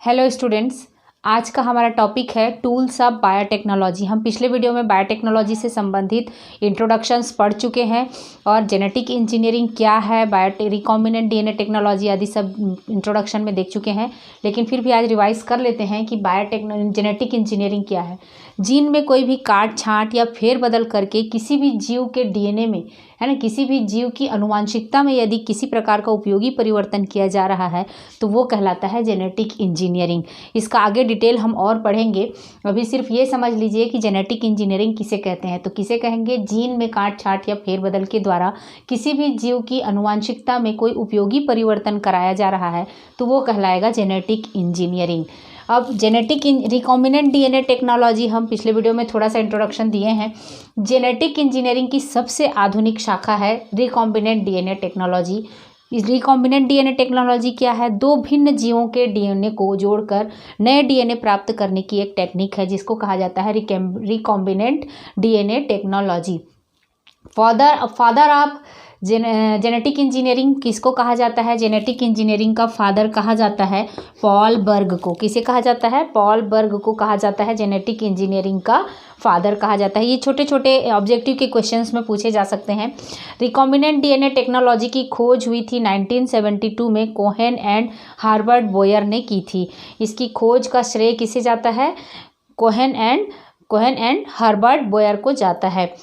Hello students, आज का हमारा टॉपिक है टूल्स ऑफ बायोटेक्नोलॉजी। हम पिछले वीडियो में बायोटेक्नोलॉजी से संबंधित इंट्रोडक्शंस पढ़ चुके हैं और जेनेटिक इंजीनियरिंग क्या है, रिकॉम्बिनेंट डीएनए टेक्नोलॉजी आदि सब इंट्रोडक्शन में देख चुके हैं। लेकिन फिर भी आज रिवाइज कर लेते हैं कि जेनेटिक इंजीनियरिंग क्या है। जीन में कोई भी काट छांट या फेरबदल करके किसी भी जीव के डीएनए में, है ना, किसी भी जीव की आनुवांशिकता में यदि किसी प्रकार का उपयोगी परिवर्तन किया जा रहा है तो वो कहलाता है जेनेटिक इंजीनियरिंग। इसका आगे डिटेल हम और पढ़ेंगे। अभी सिर्फ ये समझ लीजिए कि जेनेटिक इंजीनियरिंग किसे कहते हैं। तो किसे कहेंगे? जीन में काट छांट या फेरबदल के द्वारा किसी भी जीव की आनुवांशिकता में कोई उपयोगी परिवर्तन कराया जा रहा है तो वो कहलाएगा जेनेटिक इंजीनियरिंग। अब जेनेटिक रिकॉम्बिनेंट डीएनए टेक्नोलॉजी हम पिछले वीडियो में थोड़ा सा इंट्रोडक्शन दिए हैं। जेनेटिक इंजीनियरिंग की सबसे आधुनिक शाखा है रिकॉम्बिनेंट डीएनए टेक्नोलॉजी। इस रिकॉम्बिनेंट डीएनए टेक्नोलॉजी क्या है? दो भिन्न जीवों के डीएनए को जोड़कर नए डीएनए प्राप्त करने की एक टेक्निक है जिसको कहा जाता है recombinant DNA technology. Father of genetic engineering किसको कहा जाता है? जेनेटिक इंजीनियरिंग का फादर कहा जाता है पॉल बर्ग को। किसे कहा जाता है? पॉल बर्ग को कहा जाता है जेनेटिक इंजीनियरिंग का फादर कहा जाता है। ये छोटे छोटे ऑब्जेक्टिव के क्वेश्चंस में पूछे जा सकते हैं। रिकॉम्बिनेंट डीएनए टेक्नोलॉजी की खोज हुई थी 1972 में कोहेन एंड हार्बर्ट बोयर ने की थी। इसकी खोज का श्रेय किसे जाता है? कोहेन एंड हार्बर्ट बोयर को जाता है।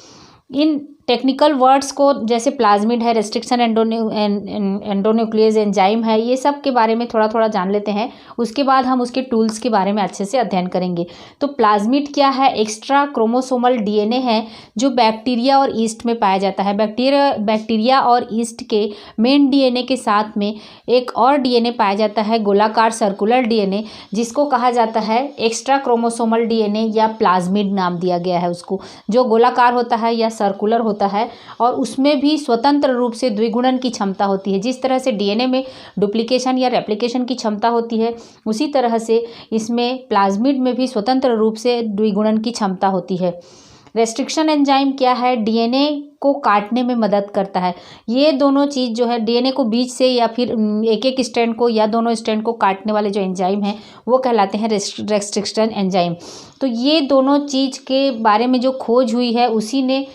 इन टेक्निकल वर्ड्स को जैसे प्लाज्मिड है, रेस्ट्रिक्शन एंडोन्यूक्लियस एंजाइम है, ये सब के बारे में थोड़ा थोड़ा जान लेते हैं। उसके बाद हम उसके टूल्स के बारे में अच्छे से अध्ययन करेंगे। तो प्लाज्मिड क्या है? एक्स्ट्रा क्रोमोसोमल डीएनए है जो बैक्टीरिया और ईस्ट में पाया जाता है। बैक्टीरिया और ईस्ट के मेन डीएनए के साथ में एक और डीएनए पाया जाता है, गोलाकार सर्कुलर डीएनए, जिसको कहा जाता है एक्स्ट्रा क्रोमोसोमल डीएनए या प्लाज्मिड नाम दिया गया है उसको, जो गोलाकार होता है या सर्कुलर होता है और उसमें भी स्वतंत्र रूप से द्विगुणन की क्षमता होती है। जिस तरह से डीएनए में डुप्लीकेशन या रेप्लिकेशन की क्षमता होती है उसी तरह से इसमें प्लाज्मिड में भी स्वतंत्र रूप से द्विगुणन की क्षमता होती है। रेस्ट्रिक्शन एंजाइम क्या है? डीएनए को काटने में मदद करता है। ये दोनों चीज़ जो है डीएनए को बीच से या फिर एक एक स्ट्रैंड को या दोनों स्ट्रैंड को काटने वाले जो एंजाइम हैं वो कहलाते हैं रेस्ट्रिक्शन एंजाइम। तो ये दोनों चीज़ के बारे में जो खोज हुई है उसी ने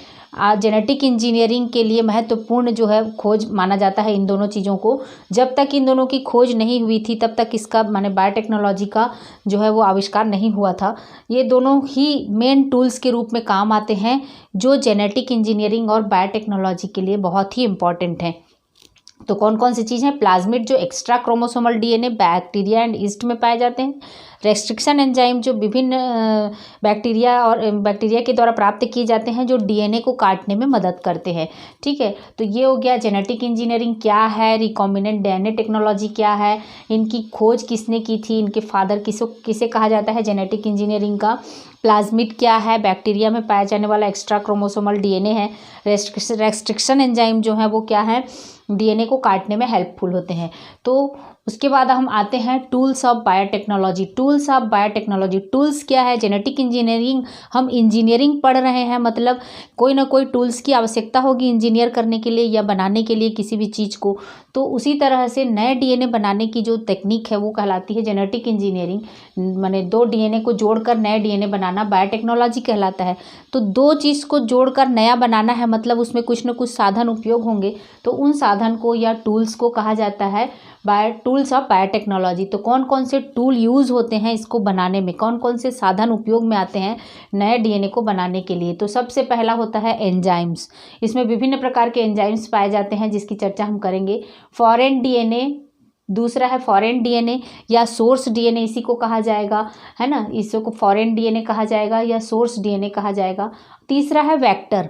जेनेटिक इंजीनियरिंग के लिए महत्वपूर्ण जो है खोज माना जाता है इन दोनों चीज़ों को। जब तक इन दोनों की खोज नहीं हुई थी तब तक इसका माने बायोटेक्नोलॉजी का जो है वो आविष्कार नहीं हुआ था। ये दोनों ही मेन टूल्स के रूप में काम आते हैं जो जेनेटिक इंजीनियरिंग और बायोटेक्नोलॉजी के लिए बहुत ही इंपॉर्टेंट हैं। तो कौन कौन सी चीज़ हैं? प्लाज्मिड जो extra chromosomal DNA bacteria and east में पाए जाते हैं। रेस्ट्रिक्शन एंजाइम जो विभिन्न बैक्टीरिया के द्वारा प्राप्त किए जाते हैं जो डीएनए को काटने में मदद करते हैं। ठीक है, तो ये हो गया जेनेटिक इंजीनियरिंग क्या है, रिकॉम्बिनेंट डीएनए टेक्नोलॉजी क्या है, इनकी खोज किसने की थी, इनके फादर किसे कहा जाता है जेनेटिक इंजीनियरिंग का। प्लाज्मिड क्या है? बैक्टीरिया में पाया जाने वाला एक्स्ट्रा क्रोमोसोमल डीएनए है। रेस्ट्रिक्शन एंजाइम जो है वो क्या है? डीएनए को काटने में हेल्पफुल होते हैं। तो उसके बाद हम आते हैं tools of biotechnology. Tools of biotechnology, tools क्या है? जेनेटिक इंजीनियरिंग, हम इंजीनियरिंग पढ़ रहे हैं मतलब कोई ना कोई टूल्स की आवश्यकता होगी इंजीनियर करने के लिए या बनाने के लिए किसी भी चीज़ को। तो उसी तरह से नए डीएनए बनाने की जो टेक्निक है वो कहलाती है जेनेटिक इंजीनियरिंग। माने दो डीएनए को जोड़कर नए डीएनए बनाना बायोटेक्नोलॉजी कहलाता है। तो दो चीज़ को जोड़कर नया बनाना है मतलब उसमें कुछ न कुछ साधन उपयोग होंगे, तो उन साधन को या टूल्स को कहा जाता है टूल्स ऑफ बायोटेक्नोलॉजी। तो कौन कौन से टूल यूज़ होते हैं इसको बनाने में, कौन कौन से साधन उपयोग में आते हैं नए डीएनए को बनाने के लिए? तो सबसे पहला होता है एंजाइम्स। इसमें विभिन्न प्रकार के एंजाइम्स पाए जाते हैं जिसकी चर्चा हम करेंगे। फॉरेन डीएनए, दूसरा है फॉरेन डीएनए या सोर्स डीएनए, इसी को कहा जाएगा, है ना, इसको फॉरेन डीएनए कहा जाएगा या सोर्स डीएनए कहा जाएगा। तीसरा है वेक्टर।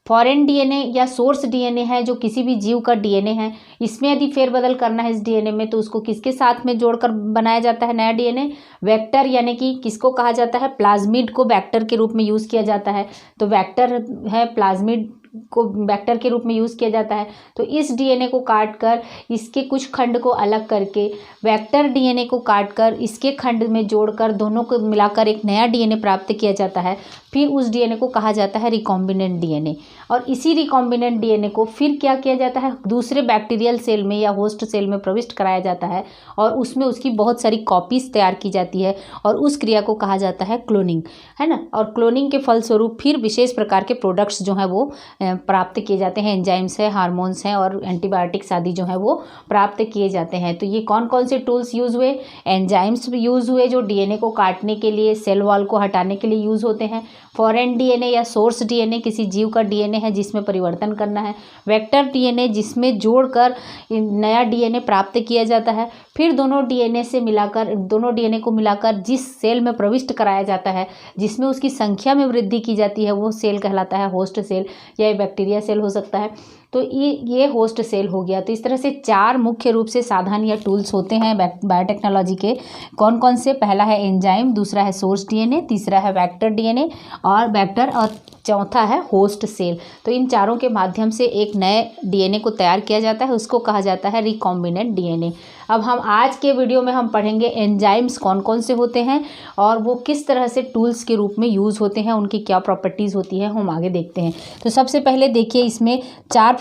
फॉरेन डीएनए या सोर्स डीएनए है जो किसी भी जीव का डीएनए है, इसमें यदि फेरबदल करना है इस डीएनए में तो उसको किसके साथ में जोड़कर बनाया जाता है नया डीएनए? वेक्टर, यानी कि किसको कहा जाता है? प्लाज्मिड को वेक्टर के रूप में यूज़ किया जाता है। तो वेक्टर है, प्लाज्मिड को वेक्टर के रूप में यूज़ किया जाता है। तो इस डीएनए को काटकर इसके कुछ खंड को अलग करके वेक्टर डीएनए को काटकर इसके खंड में जोड़कर दोनों को मिलाकर एक नया डीएनए प्राप्त किया जाता है। फिर उस डीएनए को कहा जाता है रिकॉम्बिनेंट डीएनए। और इसी रिकॉम्बिनेंट डीएनए को फिर क्या किया जाता है, दूसरे बैक्टीरियल सेल में या होस्ट सेल में प्रविष्ट कराया जाता है और उसमें उसकी बहुत सारी कॉपीज तैयार की जाती है और उस क्रिया को कहा जाता है क्लोनिंग, है ना। और क्लोनिंग के फलस्वरूप फिर विशेष प्रकार के प्रोडक्ट्स जो हैं वो प्राप्त किए जाते हैं, एंजाइम्स है, हार्मोन्स हैं और एंटीबायोटिक्स आदि जो है वो प्राप्त किए जाते हैं। तो ये कौन कौन से टूल्स यूज़ हुए, एंजाइम्स यूज़ हुए जो डीएनए को काटने के लिए, सेल वॉल को हटाने के लिए यूज़ होते हैं। फॉरेन डीएनए या सोर्स डीएनए किसी जीव का डीएनए है जिसमें परिवर्तन करना है। वेक्टर डीएनए जिसमें जोड़कर नया डीएनए प्राप्त किया जाता है। फिर दोनों डीएनए को मिलाकर जिस सेल में प्रविष्ट कराया जाता है, जिसमें उसकी संख्या में वृद्धि की जाती है, वो सेल कहलाता है होस्ट सेल या बैक्टीरिया सेल हो सकता है। तो ये होस्ट सेल हो गया। तो इस तरह से 4 मुख्य रूप से साधन या टूल्स होते हैं बायोटेक्नोलॉजी के। कौन कौन से? पहला है एंजाइम, दूसरा है सोर्स डीएनए, तीसरा है वेक्टर डीएनए और चौथा है होस्ट सेल। तो इन चारों के माध्यम से एक नए डीएनए को तैयार किया जाता है, उसको कहा जाता है रिकॉम्बिनेंट डीएनए। अब हम आज के वीडियो में हम पढ़ेंगे एंजाइम्स कौन कौन से होते हैं और वो किस तरह से टूल्स के रूप में यूज़ होते हैं, उनकी क्या प्रॉपर्टीज़ होती है, हम आगे देखते हैं। तो सबसे पहले देखिए, इसमें 5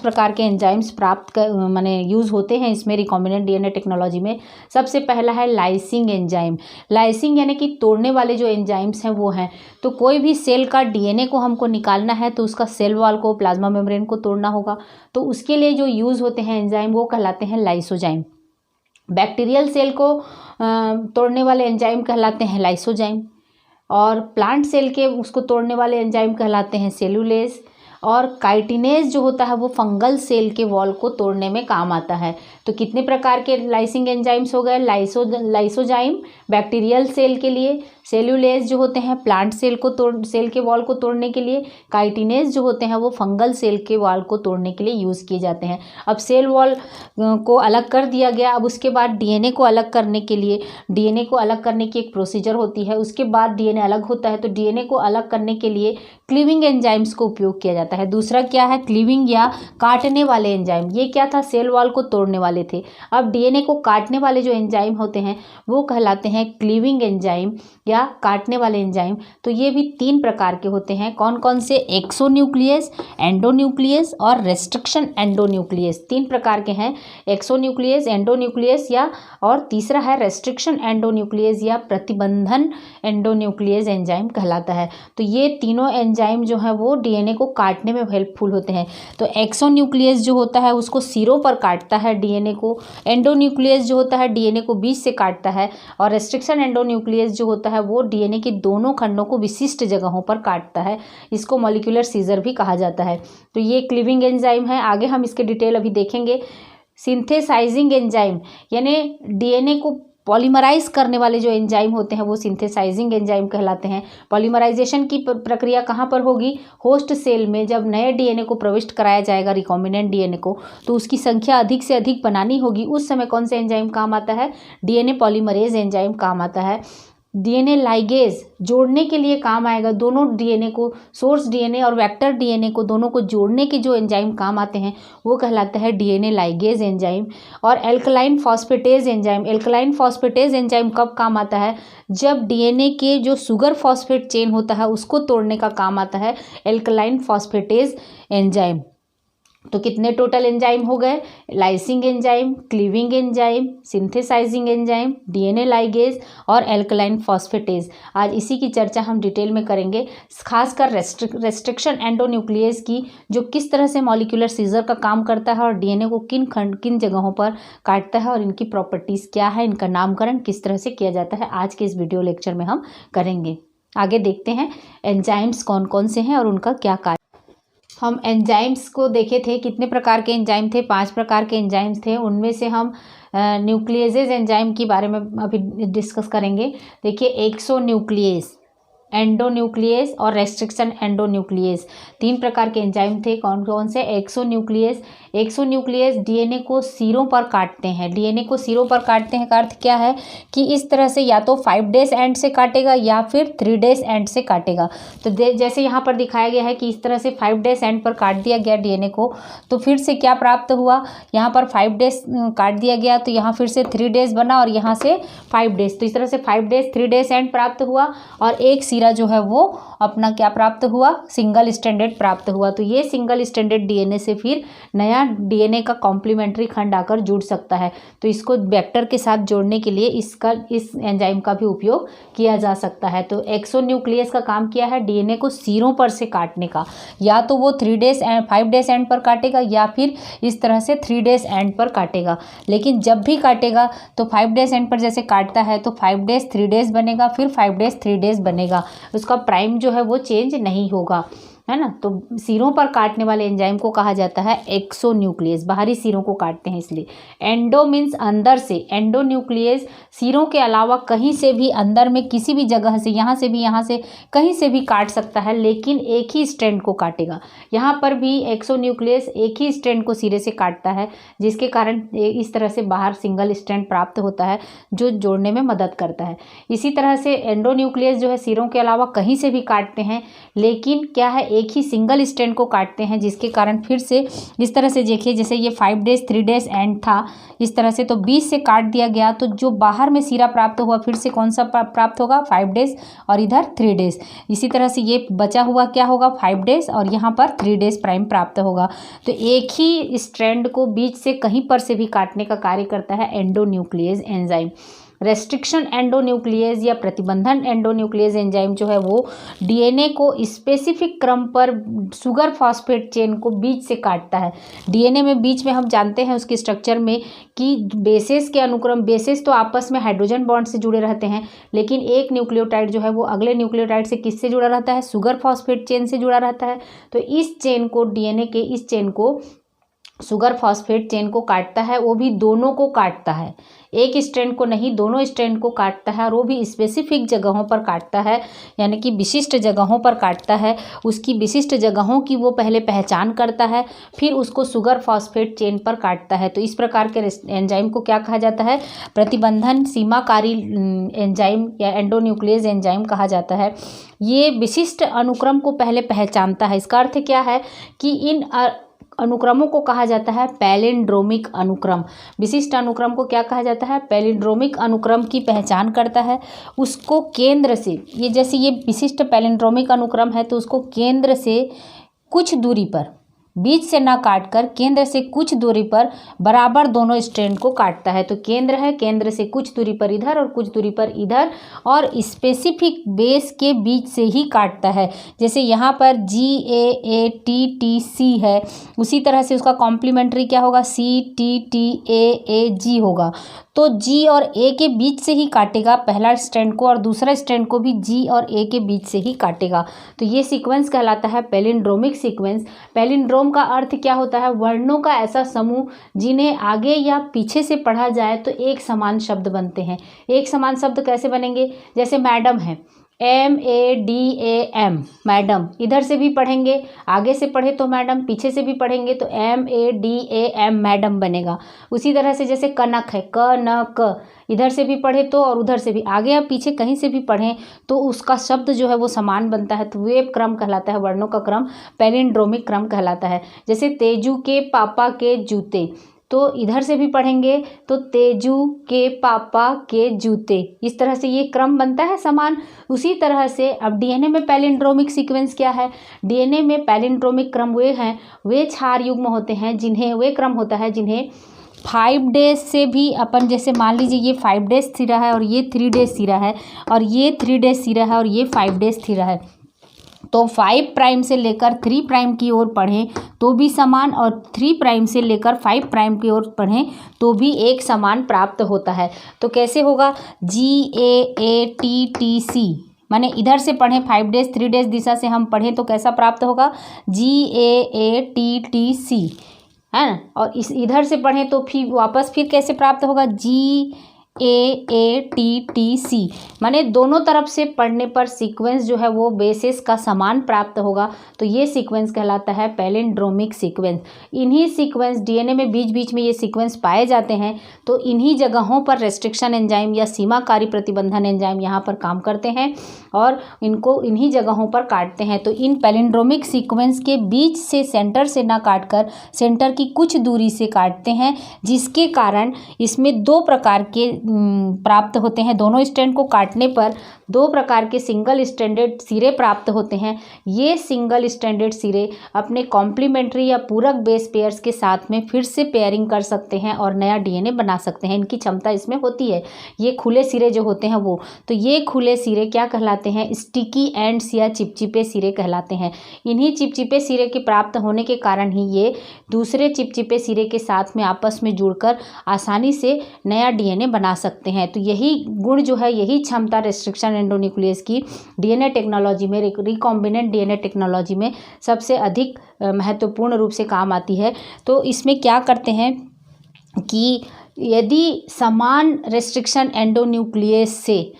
प्रकार के एंजाइम्स माने यूज़ होते हैं इसमें रिकॉम्बिनेंट डीएनए टेक्नोलॉजी में। सबसे पहला है लाइसिंग एंजाइम। लाइसिंग यानी कि तोड़ने वाले जो एंजाइम्स हैं वो हैं। तो कोई भी सेल का डीएनए को हमको निकालना है तो उसका सेल वॉल को, प्लाज्मा मेम्ब्रेन को तोड़ना होगा। तो उसके लिए जो यूज़ होते हैं एंजाइम वो कहलाते हैं लाइसोजाइम। बैक्टीरियल सेल को तोड़ने वाले एंजाइम कहलाते हैं लाइसोजाइम और प्लांट सेल के उसको तोड़ने वाले एंजाइम कहलाते हैं सेलुलेज। और काइटिनेज जो होता है वो फंगल सेल के वॉल को तोड़ने में काम आता है। तो कितने प्रकार के लाइसिंग एंजाइम्स हो गए? लाइसोजाइम बैक्टीरियल सेल के लिए, सेलुलेज जो होते हैं प्लांट सेल के वॉल को तोड़ने के लिए, काइटिनेज जो होते हैं वो फंगल सेल के वॉल को तोड़ने के लिए यूज़ किए जाते हैं। अब सेल वॉल को अलग कर दिया गया। अब उसके बाद डीएनए को अलग करने के लिए, डीएनए को अलग करने की एक प्रोसीजर होती है। उसके बाद डीएनए अलग होता है तो डीएनए को अलग करने के लिए क्लीविंग एंजाइम्स को उपयोग किया जाता है। दूसरा क्या है? क्लीविंग या काटने वाले एंजाइम। ये क्या था? सेल वॉल को तोड़ने वाले थे। अब डीएनए को काटने वाले जो एंजाइम होते हैं वो कहलाते हैं क्लीविंग एंजाइम या काटने वाले एंजाइम। तो ये भी 3 प्रकार के होते हैं। कौन कौन से? एक्सोन्यूक्लियस, एंडोन्यूक्लियस और रेस्ट्रिक्शन एंडोन्यूक्लियस। 3 प्रकार के हैं, एक्सोन्यूक्लियस, एंडोन्यूक्लियस और तीसरा है रेस्ट्रिक्शन एंडोन्यूक्लियस या प्रतिबंधन एंडोन्यूक्लियस एंजाइम कहलाता है। तो ये तीनों एंजाइम जो है वो डीएनए को काटने में हेल्पफुल होते हैं। तो एक्सोन्यूक्लियस जो होता है उसको सिरों पर काटता है डीएनए को, एंडोन्यूक्लियस जो होता है डीएनए को बीच से काटता है और रेस्ट्रिक्शन एंडोन्यूक्लियस जो होता है वो डीएनए के दोनों खंडों को विशिष्ट जगहों पर काटता है। इसको मॉलिक्यूलर सीजर भी कहा जाता है। तो ये क्लीविंग एंजाइम है। आगे हम इसके डिटेल अभी देखेंगे। सिंथेसाइजिंग एंजाइम यानी डीएनए को पॉलीमराइज करने वाले जो एंजाइम होते हैं वो सिंथेसाइजिंग एंजाइम कहलाते हैं। पॉलीमराइजेशन की प्रक्रिया कहाँ पर होगी? होस्ट सेल में। जब नए डीएनए को प्रविष्ट कराया जाएगा, रिकॉम्बिनेंट डीएनए को, तो उसकी संख्या अधिक से अधिक बनानी होगी। उस समय कौन सा एंजाइम काम आता है? डीएनए पॉलीमरेज एंजाइम काम आता है। डीएनए लाइगेज जोड़ने के लिए काम आएगा। दोनों डीएनए को, सोर्स डीएनए और वेक्टर डीएनए को, दोनों को जोड़ने के जो एंजाइम काम आते हैं वो कहलाता है डीएनए लाइगेज एंजाइम। और alkaline phosphatase enzyme. Alkaline phosphatase enzyme कब काम आता है? जब डीएनए के जो शुगर फॉस्फेट चेन होता है उसको तोड़ने का काम आता है एल्कलाइन फॉस्फेटेज एंजाइम। तो कितने टोटल एंजाइम हो गए? Lysing enzyme, cleaving enzyme, synthesising enzyme, DNA ligase और एल्कलाइन फॉस्फेटेज। आज इसी की चर्चा हम डिटेल में करेंगे, खासकर रेस्ट्रिक्शन एंडोन्यूक्लियस की, जो किस तरह से मॉलिक्यूलर सीजर का काम करता है और डीएनए को किन जगहों पर काटता है और इनकी प्रॉपर्टीज़ क्या है, इनका नामकरण किस तरह से किया जाता है, आज के इस वीडियो लेक्चर में हम करेंगे। आगे देखते हैं एंजाइम्स कौन कौन से हैं और उनका क्या कार्य। हम एंजाइम्स को देखे थे, कितने प्रकार के एंजाइम थे? 5 प्रकार के एंजाइम्स थे। उनमें से हम न्यूक्लियेजेज एंजाइम के बारे में अभी डिस्कस करेंगे। देखिए, एक्सोन्यूक्लियस, एंडोन्यूक्लियस और रेस्ट्रिक्शन एंडोन्यूक्लियस, 3 प्रकार के एंजाइम थे। कौन कौन से? एक्सोन्यूक्लियस डीएनए को सिरों पर काटते हैं। डीएनए को सिरों पर काटते हैं का अर्थ क्या है कि इस तरह से या तो 5 डेज एंड से काटेगा या फिर 3 डेज एंड से काटेगा। तो जैसे यहाँ पर दिखाया गया है कि इस तरह से 5 डेज एंड पर काट दिया गया डीएनए को, तो फिर से क्या प्राप्त हुआ? यहाँ पर 5 डेज काट दिया गया तो यहाँ फिर से 3 डेज बना और यहाँ से 5 डेज। तो इस तरह से 5 डेज 3 डेज एंड प्राप्त हुआ और एक सिरा जो है वो अपना क्या प्राप्त हुआ, सिंगल स्ट्रैंडेड प्राप्त हुआ। तो ये सिंगल स्ट्रैंडेड डीएनए से फिर नया डीएनए का कॉम्प्लीमेंट्री खंड आकर जुड़ सकता है। तो इसको वेक्टर के साथ जोड़ने के लिए इस एंजाइम का भी उपयोग किया जा सकता है। तो एक्सोन्यूक्लियस का काम किया है डीएनए को सिरों पर से काटने का, या तो वो 3 डेज 5 डेज एंड पर काटेगा या फिर इस तरह से 3 डेज एंड पर काटेगा। लेकिन जब भी काटेगा तो 5 डेज एंड पर जैसे काटता है तो 5 डेज 3 डेज बनेगा, फिर 5 डेज 3 डेज बनेगा, उसका प्राइम जो है वो चेंज नहीं होगा, है ना। तो सिरों पर काटने वाले एंजाइम को कहा जाता है एक्सोन्यूक्लियस, बाहरी सिरों को काटते हैं इसलिए। एंडो मीन्स अंदर से, एंडोन्यूक्लियस सिरों के अलावा कहीं से भी अंदर में किसी भी जगह से, यहाँ से भी, यहाँ से कहीं से भी काट सकता है, लेकिन एक ही स्ट्रैंड को काटेगा। यहाँ पर भी एक्सोन्यूक्लियस एक ही स्ट्रैंड को सिरे से काटता है, जिसके कारण इस तरह से बाहर सिंगल स्ट्रैंड प्राप्त होता है जो जोड़ने में मदद करता है। इसी तरह से एंडोन्यूक्लियस जो है सिरों के अलावा कहीं से भी काटते हैं, लेकिन क्या है एक ही सिंगल स्ट्रैंड को काटते हैं, जिसके कारण फिर से इस तरह से देखिए, जैसे ये 5 डेज 3 डेज एंड था इस तरह से, तो 20 से काट दिया गया तो जो बाहर में सिरा प्राप्त हुआ फिर से कौन सा प्राप्त होगा, 5 डेज और इधर 3 डेज। इसी तरह से ये बचा हुआ क्या होगा, 5 डेज और यहाँ पर 3 डेज प्राइम प्राप्त होगा। तो एक ही स्ट्रैंड को बीच से कहीं पर से भी काटने का कार्य करता है एंडोन्यूक्लियस एंजाइम। रेस्ट्रिक्शन एंडोन्यूक्लियस या प्रतिबंधन एंडोन्यूक्लियस एंजाइम जो है वो डीएनए को स्पेसिफिक क्रम पर शुगर फॉस्फेट चेन को बीच से काटता है। डीएनए में बीच में हम जानते हैं उसके स्ट्रक्चर में कि बेसेस के अनुक्रम, बेसेस तो आपस में हाइड्रोजन बॉन्ड से जुड़े रहते हैं, लेकिन एक न्यूक्लियोटाइड जो है वो अगले न्यूक्लियोटाइड से किससे जुड़ा रहता है, शुगर फॉस्फेट चेन से जुड़ा रहता है। तो इस चेन को, डीएनए के इस चेन को शुगर फॉस्फेट चेन को काटता है, वो भी दोनों को काटता है, एक स्ट्रैंड को नहीं, दोनों स्ट्रैंड को काटता है, और वो भी स्पेसिफिक जगहों पर काटता है, यानी कि विशिष्ट जगहों पर काटता है। उसकी विशिष्ट जगहों की वो पहले पहचान करता है, फिर उसको शुगर फॉस्फेट चेन पर काटता है। तो इस प्रकार के एंजाइम को क्या कहा जाता है, प्रतिबंधन सीमाकारी एंजाइम या एंडोन्यूक्लियस एंजाइम कहा जाता है। ये विशिष्ट अनुक्रम को पहले पहचानता है। इसका अर्थ क्या है कि इन अनुक्रमों को कहा जाता है पैलिंड्रोमिक अनुक्रम। विशिष्ट अनुक्रम को क्या कहा जाता है, पैलिंड्रोमिक अनुक्रम की पहचान करता है। उसको केंद्र से, ये जैसे ये विशिष्ट पैलिंड्रोमिक अनुक्रम है तो उसको केंद्र से कुछ दूरी पर, बीच से ना काटकर केंद्र से कुछ दूरी पर बराबर दोनों स्ट्रैंड को काटता है। तो केंद्र है, केंद्र से कुछ दूरी पर इधर और कुछ दूरी पर इधर, और स्पेसिफिक बेस के बीच से ही काटता है। जैसे यहाँ पर GAATTC है, उसी तरह से उसका कॉम्प्लीमेंट्री क्या होगा, CTTAAG होगा। तो G और A के बीच से ही काटेगा पहला स्ट्रैंड को, और दूसरा स्ट्रैंड को भी G और A के बीच से ही काटेगा। तो ये सीक्वेंस कहलाता है पैलिंड्रोमिक सीक्वेंस। पैलिंड्रोम का अर्थ क्या होता है, वर्णों का ऐसा समूह जिन्हें आगे या पीछे से पढ़ा जाए तो एक समान शब्द बनते हैं। एक समान शब्द कैसे बनेंगे, जैसे मैडम है, MADAM मैडम, इधर से भी पढ़ेंगे, आगे से पढ़े तो मैडम, पीछे से भी पढ़ेंगे तो MADAM मैडम बनेगा। उसी तरह से जैसे कनक है, KNK, इधर से भी पढ़े तो और उधर से भी, आगे या पीछे कहीं से भी पढ़ें तो उसका शब्द जो है वो समान बनता है। तो वे क्रम कहलाता है, वर्णों का क्रम पैलिंड्रोमिक क्रम कहलाता है। जैसे तेजू के पापा के जूते, तो इधर से भी पढ़ेंगे तो तेजू के पापा के जूते, इस तरह से ये क्रम बनता है समान। उसी तरह से अब डीएनए में पैलिंड्रोमिक सीक्वेंस क्या है, डीएनए में पैलिंड्रोमिक क्रम वे हैं, वे क्षार युग्म होते हैं जिन्हें, वे क्रम होता है जिन्हें 5 डेज से भी अपन, जैसे मान लीजिए ये 5 डेज सिरा है और ये 3 डेज सिरा है, और ये 3 डेज सिरा है और ये 5 डेज सिरा है, तो 5 प्राइम से लेकर 3 प्राइम की ओर पढ़ें तो भी समान, और 3 प्राइम से लेकर 5 प्राइम की ओर पढ़ें तो भी एक समान प्राप्त होता है। तो कैसे होगा, GAATTC, माने इधर से पढ़ें 5 डेज 3 डेज दिशा से हम पढ़ें तो कैसा प्राप्त होगा, GAATTC, है ना। और इस इधर से पढ़ें तो फिर वापस फिर कैसे प्राप्त होगा, GAATTC, माने दोनों तरफ से पढ़ने पर सीक्वेंस जो है वो बेसिस का समान प्राप्त होगा। तो ये सीक्वेंस कहलाता है पैलिंड्रोमिक सीक्वेंस। इन्हीं सीक्वेंस डीएनए में बीच बीच में ये सीक्वेंस पाए जाते हैं, तो इन्हीं जगहों पर रेस्ट्रिक्शन एंजाइम या सीमाकारी प्रतिबंधन एंजाइम यहाँ पर काम करते हैं और इनको इन्हीं जगहों पर काटते हैं। तो इन पैलिंड्रोमिक सीक्वेंस के बीच से, सेंटर से ना काटकर सेंटर की कुछ दूरी से काटते हैं, जिसके कारण इसमें 2 प्रकार के प्राप्त होते हैं। दोनों स्ट्रैंड को काटने पर 2 प्रकार के सिंगल स्ट्रैंडेड सिरे प्राप्त होते हैं। ये सिंगल स्ट्रैंडेड सिरे अपने कॉम्प्लीमेंट्री या पूरक बेस पेयर्स के साथ में फिर से पेयरिंग कर सकते हैं और नया डीएनए बना सकते हैं। इनकी क्षमता इसमें होती है। ये खुले सिरे जो होते हैं वो, तो ये खुले सिरे क्या कहलाते हैं? स्टिकी एंड्स या चिपचिपे सिरे कहलाते हैं। इन्हीं चिपचिपे सिरे के प्राप्त होने के कारण ही ये दूसरे चिपचिपे सिरे के साथ में आपस में जुड़कर आसानी से नया डीएनए बना सकते हैं। तो यही गुण जो है, यही क्षमता रेस्ट्रिक्शन एंडोन्यूक्लियस की डीएनए टेक्नोलॉजी में, रिकॉम्बिनेंट डीएनए टेक्नोलॉजी में सबसे अधिक महत्वपूर्ण रूप से काम आती है। तो इसमें क्या करते हैं कि यदि समान रेस्ट्रिक्शन एंडोन्यूक्लियस से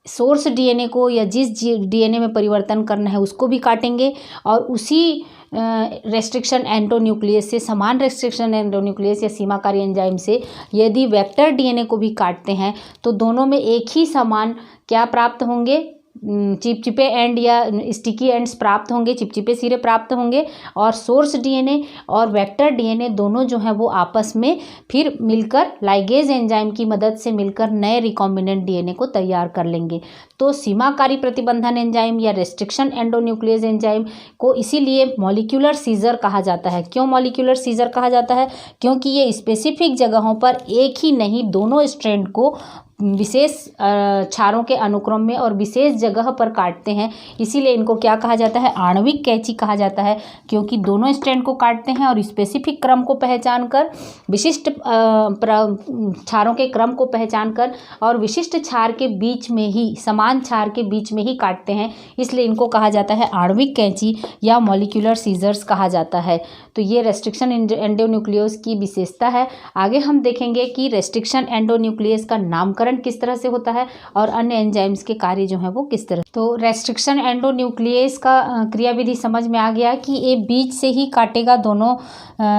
सोर्स डीएनए को या जिस डीएनए में परिवर्तन करना है उसको भी काटेंगे और उसी रेस्ट्रिक्शन एंडोन्यूक्लियस से, समान रेस्ट्रिक्शन एंडोन्यूक्लियस या सीमाकारी एंजाइम से यदि वेक्टर डीएनए को भी काटते हैं तो दोनों में एक ही समान क्या प्राप्त होंगे? चिपचिपे एंड या स्टिकी एंड्स प्राप्त होंगे, चिपचिपे सिरे प्राप्त होंगे और सोर्स डीएनए और वेक्टर डीएनए दोनों जो हैं वो आपस में फिर मिलकर लाइगेज एंजाइम की मदद से मिलकर नए रिकॉम्बिनेंट डीएनए को तैयार कर लेंगे। तो सीमाकारी प्रतिबंधन एंजाइम या रेस्ट्रिक्शन एंडोन्यूक्लियस एंजाइम को इसीलिए मॉलिक्यूलर सीजर कहा जाता है। क्यों मॉलिक्यूलर सीजर कहा जाता है? क्योंकि ये स्पेसिफिक जगहों पर एक ही नहीं, दोनों स्ट्रैंड को विशेष क्षारों के अनुक्रम में और विशेष जगह पर काटते हैं। इसीलिए इनको क्या कहा जाता है? आणविक कैंची कहा जाता है, क्योंकि दोनों स्ट्रैंड को काटते हैं और स्पेसिफिक क्रम को पहचान कर, विशिष्ट क्षारों के क्रम को पहचान कर और विशिष्ट क्षार के बीच में ही, समान क्षार के बीच में ही काटते हैं। इसलिए इनको कहा जाता है आणविक कैंची या मॉलिक्यूलर सीजर्स कहा जाता है। तो ये रेस्ट्रिक्शन एंडोन्यूक्लियस की विशेषता है। आगे हम देखेंगे कि रेस्ट्रिक्शन एंडोन्यूक्लियस का नामकरण किस तरह से होता है और अन्य एंजाइम्स के कार्य जो है वो किस तरह। तो रेस्ट्रिक्शन एंडोन्यूक्लियस का क्रियाविधि समझ में आ गया कि ये बीच से ही काटेगा दोनों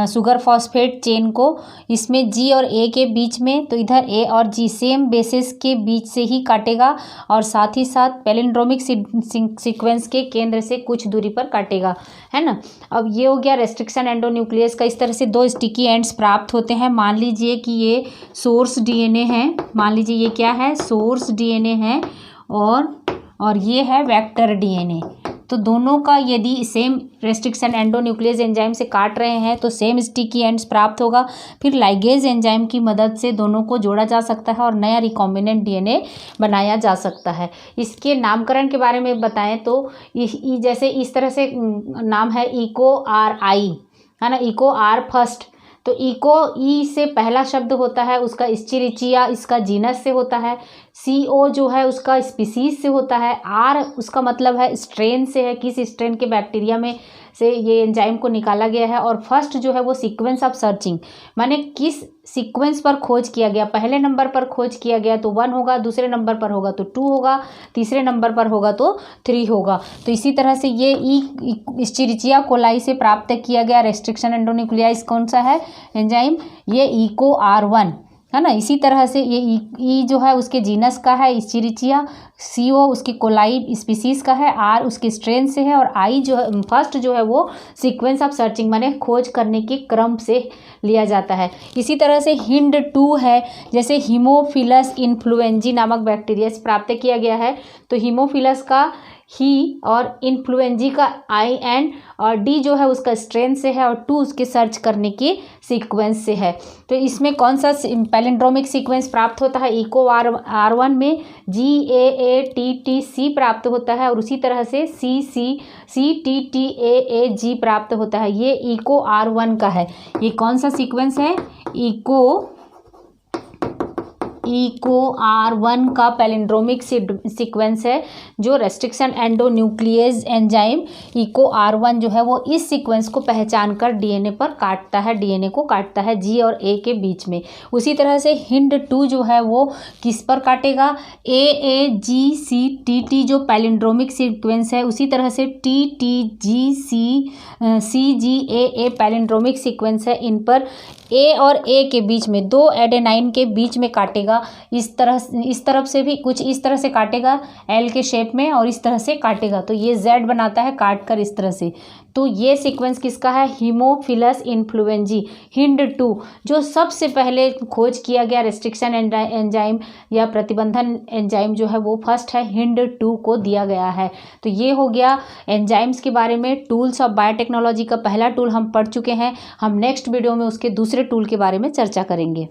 सुगर फॉस्फेट चेन को। इसमें जी और ए के बीच में, तो इधर ए और जी सेम बेसिस के बीच से ही काटेगा और साथ ही साथ पैलिंड्रोमिक सीक्वेंस के केंद्र से कुछ दूरी पर काटेगा, है ना। अब ये हो गया रेस्ट्रिक्शन एंडोन्यूक्लियस का। इस तरह से 2 स्टिकी एंड्स प्राप्त होते हैं। मान लीजिए कि ये सोर्स डीएनए है, मान लीजिए ये क्या है? सोर्स डीएनए है और ये है वेक्टर डीएनए। तो दोनों का यदि सेम रेस्ट्रिक्शन एंडोन्यूक्लियस एंजाइम से काट रहे हैं तो सेम स्टिकी एंड्स प्राप्त होगा। फिर लाइगेज एंजाइम की मदद से दोनों को जोड़ा जा सकता है और नया रिकॉम्बिनेंट डीएनए बनाया जा सकता है। इसके नामकरण के बारे में बताएं तो जैसे इस तरह से नाम है इको आर आई, है ना, इको आर फर्स्ट। तो इको, ई से पहला शब्द होता है उसका एस्चेरिचिया, इसका जीनस से होता है। CO जो है उसका स्पीसीज से होता है। आर उसका मतलब है स्ट्रेन से है, किस स्ट्रेन के बैक्टीरिया में से ये एंजाइम को निकाला गया है। और फर्स्ट जो है वो सीक्वेंस ऑफ सर्चिंग, माने किस सीक्वेंस पर खोज किया गया। पहले नंबर पर खोज किया गया तो 1 होगा, दूसरे नंबर पर होगा तो 2 होगा, तीसरे नंबर पर होगा तो 3 होगा। तो इसी तरह से ये एस्चेरिचिया कोलाई से प्राप्त किया गया रेस्ट्रिक्शन एंडोन्यूक्लियस कौन सा है एंजाइम? ये इको R1, है ना। इसी तरह से ये ई जो है उसके जीनस का है एस्चेरिचिया, CO उसकी कोलाई स्पीसीज का है, R उसके स्ट्रेन से है और आई जो है फर्स्ट जो है वो सीक्वेंस ऑफ सर्चिंग माने खोज करने के क्रम से लिया जाता है। इसी तरह से हिंड 2 है, जैसे हीमोफिलस इन्फ्लुएंजी नामक बैक्टीरिया से प्राप्त किया गया है। तो हीमोफिलस का ही और इन्फ्लुएंजी का IN और D जो है उसका स्ट्रेन से है और 2 उसके सर्च करने की सीक्वेंस से है। तो इसमें कौन सा पैलिंड्रोमिक सीक्वेंस प्राप्त होता है? इको R1 में GAATTC प्राप्त होता है और उसी तरह से CTTAAG प्राप्त होता है। ये इको R1 का है। ये कौन सा सीक्वेंस है? इको R1 का पैलिंड्रोमिक सीक्वेंस है जो restriction endonuclease enzyme eco R1 जो है वो इस सीक्वेंस को पहचान कर डीएनए पर काटता है, डीएनए को काटता है G और A के बीच में। उसी तरह से हिंड 2 जो है वो किस पर काटेगा? AAGCTT जो पैलिंड्रोमिक सीक्वेंस है, उसी तरह से TTGCCGAA पैलिंड्रोमिक सीक्वेंस है। इन पर A और A के बीच में 2 एडेनाइन के बीच में काटेगा होगा, इस तरफ से भी कुछ इस तरह से काटेगा एल के शेप में और इस तरह से काटेगा, तो ये जेड बनाता है काट कर इस तरह से। तो ये सीक्वेंस किसका है? हीमोफिलस इन्फ्लुएंजी HIND-2, जो सबसे पहले खोज किया गया रेस्ट्रिक्शन एंजाइम या प्रतिबंधन एंजाइम जो है वो फर्स्ट है, HIND-2 को दिया गया है। तो ये हो गया एंजाइम्स के बारे में। टूल्स ऑफ बायोटेक्नोलॉजी का पहला टूल हम पढ़ चुके हैं। हम नेक्स्ट वीडियो में उसके दूसरे टूल के बारे में चर्चा करेंगे।